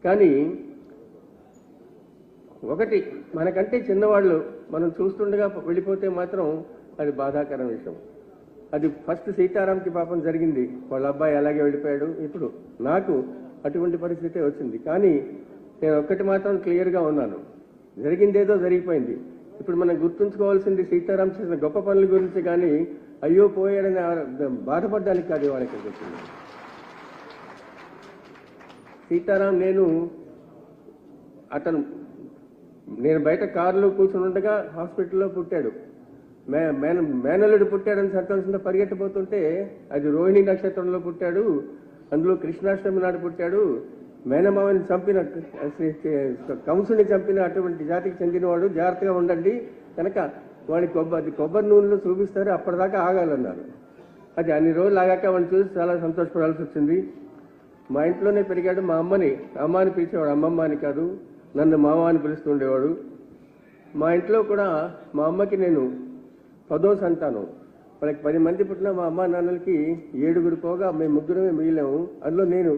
కానీ ఒకటి, మనకంటే చిన్నవాళ్ళు మనం చూస్తుండగా వెళ్ళిపోతే మాత్రం అది బాధాకరం విషయం. అది ఫస్ట్ సీతారాంకి పాపం జరిగింది, వాళ్ళ అబ్బాయి అలాగే వెళ్ళిపోయాడు. ఇప్పుడు నాకు అటువంటి పరిస్థితి వచ్చింది. కానీ నేను ఒక్కటి మాత్రం క్లియర్గా ఉన్నాను, జరిగిందేదో జరిగిపోయింది. ఇప్పుడు మనం గుర్తుంచుకోవాల్సింది సీతారాం చేసిన గొప్ప పనుల గురించి, కానీ అయ్యో పోయాడని బాధపడడానికి కాదు వాళ్ళ ఇక్కడికి వచ్చింది. సీతారాం నేను బయట కారులో కూర్చుని ఉండగా హాస్పిటల్లో పుట్టాడు. మేనల్లుడు పుట్టాడని సంతోషంతో పరిగెట్టబోతుంటే అది రోహిణి నక్షత్రంలో పుట్టాడు, అందులో కృష్ణాష్టమి నాడు పుట్టాడు. మేనమావని చంపిన కంసుని చంపిన అటువంటి జాతికి చెందినవాడు, జాగ్రత్తగా ఉండండి, కనుక వాడి కొబ్బరి నూనెలో చూపిస్తారు, అప్పటిదాకా ఆగాలన్నారు. అది అన్ని రోజులు ఆగాక వాడిని చూసి చాలా సంతోషపడాల్సి వచ్చింది. మా ఇంట్లోనే పెరిగాడు. మా అమ్మ అని పిలిచేవాడు, అమ్మమ్మ అని కాదు, నన్ను మామ అని పిలుస్తుండేవాడు. మా ఇంట్లో కూడా మా అమ్మకి నేను 10వ సంతానం. వాళ్ళకి 10 మంది పుట్టిన మా అమ్మ నాన్నలకి 7గురు పోగా మేము ముగ్గురమే మిగిలాము. అందులో నేను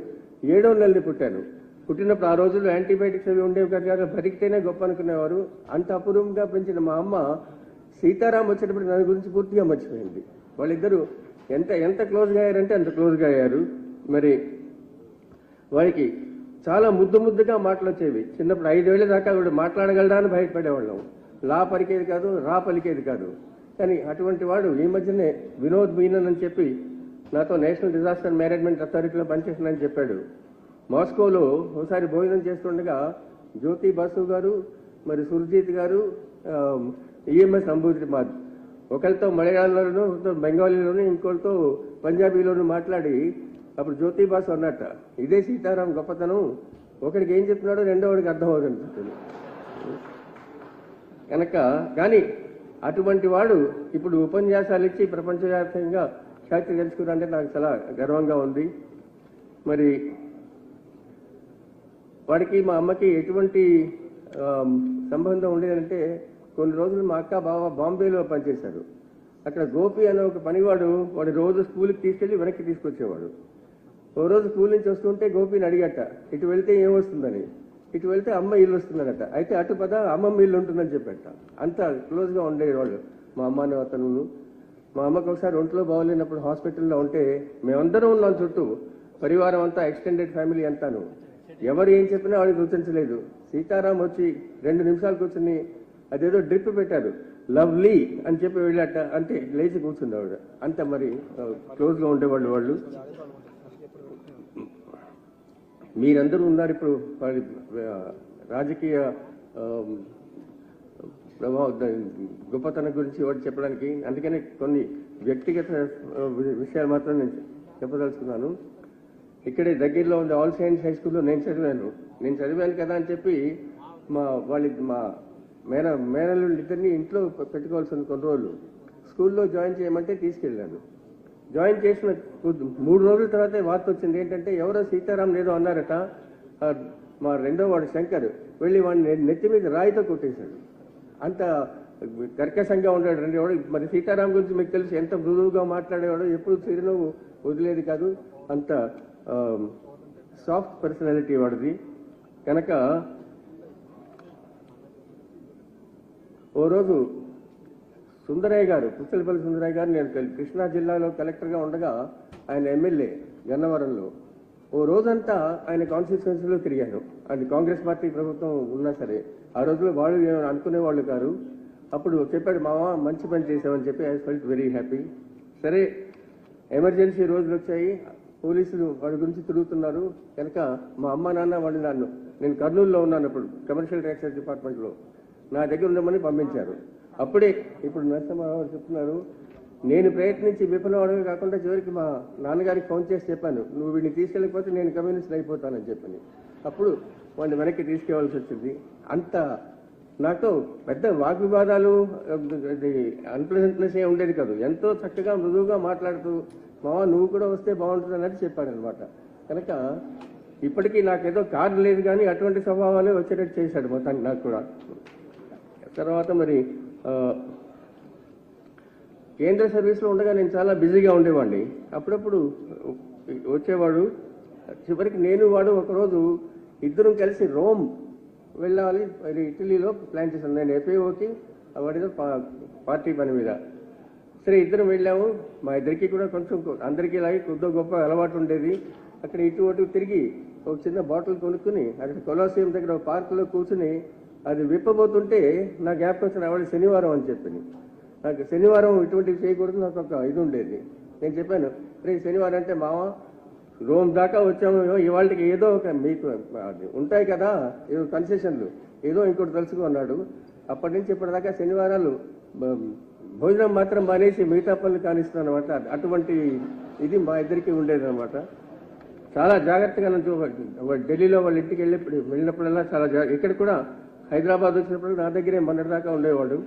7వ నెలది పుట్టాను. పుట్టినప్పుడు ఆ రోజుల్లో యాంటీబయాటిక్స్ అవి ఉండేవి కదా, బతికితేనే గొప్ప అనుకునేవారు. అంత అపూర్వంగా పెంచిన మా అమ్మ సీతారాం వచ్చేటప్పుడు దాని గురించి పూర్తిగా మర్చిపోయింది. వాళ్ళిద్దరూ ఎంత క్లోజ్గా అయ్యారంటే అంత క్లోజ్గా అయ్యారు. మరి వాడికి చాలా ముద్దుగా మాటలు వచ్చేవి. చిన్నప్పుడు 5 ఏళ్ల దాకా వీడు మాట్లాడగలడా అని భయపడేవాళ్ళం. లా పలికేది కాదు, రా పలికేది కాదు. కానీ అటువంటి వాడు ఈ మధ్యనే వినోద్ మీనన్ అని చెప్పి నాతో నేషనల్ డిజాస్టర్ మేనేజ్మెంట్ అథారిటీలో పనిచేస్తున్నానని చెప్పాడు. మాస్కోలో ఒకసారి భోజనం చేస్తుండగా జ్యోతి బాసు గారు, మరి సుర్జీత్ గారు, ఈఎంఎస్ అంబుద్రిమాద్ ఒకరితో మలయాళంలోనూ బెంగాలీలోనూ ఇంకోటితో పంజాబీలోనూ మాట్లాడి అప్పుడు జ్యోతి బాసు అన్నట్ట, ఇదే సీతారాం గొప్పతనం, ఒకడికి ఏం చెప్తున్నాడో రెండో వాడికి అర్థం అవుతుంది కనుక. కానీ అటువంటి వాడు ఇప్పుడు ఉపన్యాసాలు ఇచ్చి ప్రపంచవ్యాప్తంగా ఖ్యాతి తెలుసుకున్నారంటే నాకు చాలా గర్వంగా ఉంది. మరి వాడికి మా అమ్మకి ఎటువంటి సంబంధం ఉండేదంటే, కొన్ని రోజులు మా అక్క బావ బాంబేలో పనిచేశారు. అక్కడ గోపి అనే ఒక పనివాడు వాడు రోజు స్కూల్కి తీసుకెళ్లి వెనక్కి తీసుకొచ్చేవాడు. ఓ రోజు స్కూల్ నుంచి వస్తుంటే గోపిని అడిగట, ఇటు వెళ్తే ఏమొస్తుందని. ఇటు వెళ్తే అమ్మ ఇల్లు వస్తుందనట. అయితే అటు పద అమ్మమ్మ ఇల్లు ఉంటుందని చెప్పట. అంత క్లోజ్గా ఉండేవాళ్ళు మా అమ్మని అతను. మా అమ్మకు ఒకసారి ఒంట్లో బాగోలేనప్పుడు హాస్పిటల్లో ఉంటే మేమందరం ఉన్నాం చుట్టూ, పరివారం అంతా, ఎక్స్టెండెడ్ ఫ్యామిలీ అంతాను. ఎవరు ఏం చెప్పినా వాడికి గుర్తించలేదు. సీతారాం వచ్చి 2 నిమిషాలు కూర్చుని అదేదో డ్రిప్ పెట్టారు, లవ్లీ అని చెప్పి వెళ్ళాట, అంటే లేచి కూర్చుంది ఆవిడ. అంత మరి క్లోజ్గా ఉండేవాళ్ళు వాళ్ళు. మీరందరూ ఉన్నారు ఇప్పుడు రాజకీయ గొప్పతనం గురించి వాటి చెప్పడానికి. అందుకని కొన్ని వ్యక్తిగత విషయాలు మాత్రం నేను చెప్పదలుచుకున్నాను. ఇక్కడే దగ్గరలో ఉంది ఆల్ సైన్స్ హై స్కూల్లో నేను చదివాను కదా అని చెప్పి మా మేనల్లుళ్ళు ఇద్దరిని ఇంట్లో పెట్టుకోవాల్సిన కొన్ని రోజులు స్కూల్లో జాయిన్ చేయమంటే తీసుకెళ్ళాను. జాయిన్ చేసిన 3 రోజుల తర్వాతే వార్త వచ్చింది ఏంటంటే, ఎవరో సీతారాం ఏదో అన్నారట. మా రెండో వాడు శంకర్ వెళ్ళి వాడిని నెత్తి మీద రాయితో కొట్టేశాడు. అంత కర్కశంగా ఉన్నాడు రెండోవాడు. మరి సీతారాం గురించి మీకు తెలుసు, ఎంత మృదువుగా మాట్లాడేవాడు, ఎప్పుడు చిరునవ్వు వదిలేది కాదు, అంత సాఫ్ట్ పర్సనాలిటీ వాడిది. కనుక ఓ రోజు సుందరయ్య గారు, పుచ్చలపల్లి సుందరయ్య గారు, నేను కృష్ణా జిల్లాలో కలెక్టర్గా ఉండగా ఆయన ఎమ్మెల్యే గన్నవరంలో, ఓ రోజంతా ఆయన కాన్స్టిట్యున్సీలో తిరిగాను. అది కాంగ్రెస్ పార్టీ ప్రభుత్వం ఉన్నా సరే. ఆ రోజులో వాళ్ళు అనుకునేవాళ్ళు కాదు. అప్పుడు చెప్పాడు, మావా మంచి పని చేసామని చెప్పి. I felt very happy. సరే, ఎమర్జెన్సీ రోజులు వచ్చాయి, పోలీసులు వాడి గురించి తిరుగుతున్నారు కనుక మా అమ్మ నాన్న వాళ్ళు నేను కర్నూలులో ఉన్నాను అప్పుడు, కమర్షియల్ ట్యాక్సెస్ డిపార్ట్మెంట్లో, నా దగ్గర ఉండమని పంపించారు. అప్పుడే ఇప్పుడు నరసింహారావు చెప్తున్నారు, నేను ప్రయత్నించి విఫలమవడమే కాకుండా చివరికి మా నాన్నగారికి ఫోన్ చేసి చెప్పాను, నువ్వు వీడిని తీసుకెళ్ళకపోతే నేను కమ్యూనిస్ట్ అయిపోతానని చెప్పని. అప్పుడు వాడిని వెనక్కి తీసుకెళ్లాల్సి వచ్చింది. అంత నాతో పెద్ద వాగ్వివాదాలు, అన్ప్లెజెంట్నెస్ ఉండేది కాదు. ఎంతో చక్కగా మృదువుగా మాట్లాడుతూ, మావా నువ్వు కూడా వస్తే బాగుంటుంది అన్నట్టు చెప్పాడనమాట. కనుక ఇప్పటికీ నాకేదో కార్డు లేదు కానీ అటువంటి స్వభావాలే వచ్చేటట్టు చేశాడు మొత్తానికి నాకు కూడా. తర్వాత మరి కేంద్ర సర్వీస్లో ఉండగా నేను చాలా బిజీగా ఉండేవాడిని. అప్పుడప్పుడు వచ్చేవాడు. చివరికి నేను వాడు ఒకరోజు ఇద్దరం కలిసి రోమ్ వెళ్ళాలి, అది ఇటలీలో ప్లాన్ చేశాను. నేను ఎఫ్ఏఓకి వాడితో పార్టీ పని మీద. సరే ఇద్దరం వెళ్ళాము. మా ఇద్దరికి కూడా కొంచెం అందరికీ ఇలాగే కొద్ది గొప్ప అలవాటు ఉండేది. అక్కడ ఇటు అటు తిరిగి ఒక చిన్న బాటిల్ కొనుక్కుని అక్కడ కొలాసియం దగ్గర ఒక పార్కులో కూర్చుని అది విప్పబోతుంటే నా జ్ఞాపకం వచ్చిన ఆవిడ శనివారం అని చెప్పింది. నాకు శనివారం ఇటువంటివి చేయకూడదు, నాకు ఒక ఇది ఉండేది. నేను చెప్పాను, రేపు శనివారం అంటే మామ రోమ్ దాకా వచ్చాము, ఇవాళకి ఏదో ఒక మీకు ఉంటాయి కదా ఏదో కన్సెషన్లు, ఏదో ఇంకోటి తెలుసుకున్నాడు. అప్పటి నుంచి ఇప్పటిదాకా శనివారాలు భోజనం మాత్రం మానేసి మిగతా పనులు కానిస్తున్నాను అనమాట. అటువంటి ఇది మా ఇద్దరికి ఉండేది అనమాట. చాలా జాగ్రత్తగా ఢిల్లీలో వాళ్ళ ఇంటికి వెళ్ళినప్పుడల్లా చాలా ఇక్కడ కూడా హైదరాబాద్ వచ్చినప్పుడు నా దగ్గరే మొన్నటిదాకా ఉండేవాడు.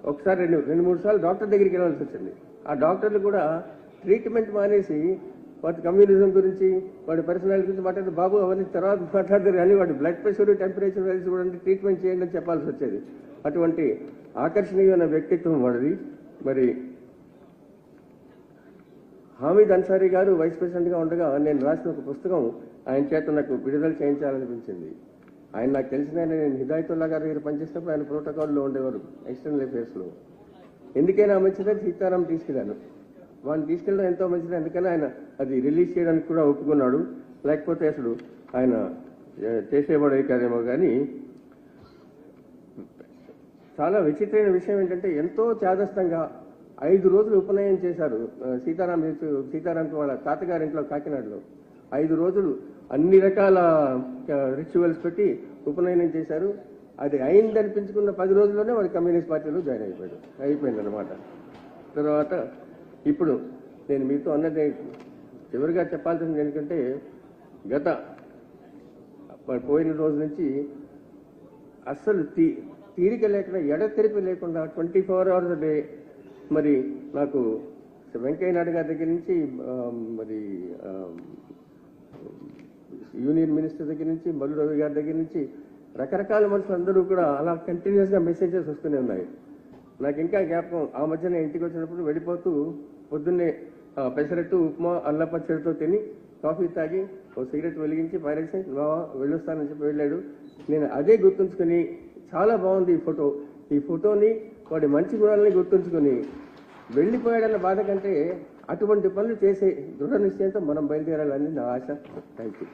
ఒకసారి రెండు మూడు సార్లు డాక్టర్ దగ్గరికి వెళ్ళాల్సి వచ్చింది. ఆ డాక్టర్లు కూడా ట్రీట్మెంట్ మానేసి వాటి కమ్యూనిజం గురించి వాడి పర్సనాలిటీ గురించి మాట్లాడితే, బాబు అవన్నీ తర్వాత మాట్లాడతారు కానీ వాడి బ్లడ్ ప్రెషర్ టెంపరేచర్ వైజ్ కూడా ట్రీట్మెంట్ చేయండి అని చెప్పాల్సి వచ్చేది. అటువంటి ఆకర్షణీయమైన వ్యక్తిత్వం వాడిది. మరి హామీద్ అన్సారీ గారు వైస్ ప్రెసిడెంట్గా ఉండగా నేను రాసిన ఒక పుస్తకం ఆయన చేత నాకు విడుదల చేయించాలనిపించింది. ఆయన నాకు తెలిసిన నేను హిదాయతుల్లా గారి దగ్గర పనిచేసినప్పుడు ఆయన ప్రోటోకాల్లో ఉండేవారు ఎక్స్టర్నల్ అఫేర్స్లో. ఎందుకైనా మంచిదని సీతారాం తీసుకెళ్ళాను. వాడిని తీసుకెళ్ళడం ఎంతో మంచిది, అందుకని ఆయన అది రిలీజ్ చేయడానికి కూడా ఒప్పుకున్నాడు. లేకపోతే అసలు ఆయన చేసేవాడే కాదేమో. కానీ చాలా విచిత్రమైన విషయం ఏంటంటే ఎంతో చాదస్తంగా 5 రోజులు ఉపనయనం చేశారు సీతారాంకి వాళ్ళ తాతగారింట్లో కాకినాడలో. 5 రోజులు అన్ని రకాల రిచువల్స్ పెట్టి ఉపనయనం చేశారు. అది అయిందనిపించుకున్న 10 రోజుల్లోనే వాడు కమ్యూనిస్ట్ పార్టీలో జాయిన్ అయిపోయింది అనమాట. తర్వాత ఇప్పుడు నేను మీతో అన్నది చివరిగా చెప్పాల్సింది ఏంటంటే, గత పోయిన రోజు నుంచి అస్సలు తీరిక లేకుండా ఎడతెరిపి లేకుండా 24 hours a day మరి నాకు వెంకయ్య నాయుడు గారి దగ్గర నుంచి మరి యూనియన్ మినిస్టర్ దగ్గర నుంచి మల్లు రవి గారి దగ్గర నుంచి రకరకాల మనుషులు అందరూ కూడా అలా కంటిన్యూస్గా మెసేజెస్ వస్తూనే ఉన్నాయి. నాకు ఇంకా జ్ఞాపకం, ఆ మధ్యన ఇంటికి వచ్చినప్పుడు వెళ్ళిపోతూ పొద్దున్నే పెసరట్టు ఉప్మా అల్ల పచ్చడితో తిని కాఫీ తాగి ఒక సిగరెట్ వెలిగించి పైరేసి వెళ్ళొస్తానని చెప్పి వెళ్ళాడు. నేను అదే గుర్తుంచుకొని చాలా బాగుంది ఈ ఫోటోని వాడి మంచి గుణాలని గుర్తుంచుకొని వెళ్ళిపోయాడన్న బాధ కంటే అటువంటి పనులు చేసే దృఢ నిశ్చయంతో మనం బయలుదేరాలని నా ఆశ. Thank you.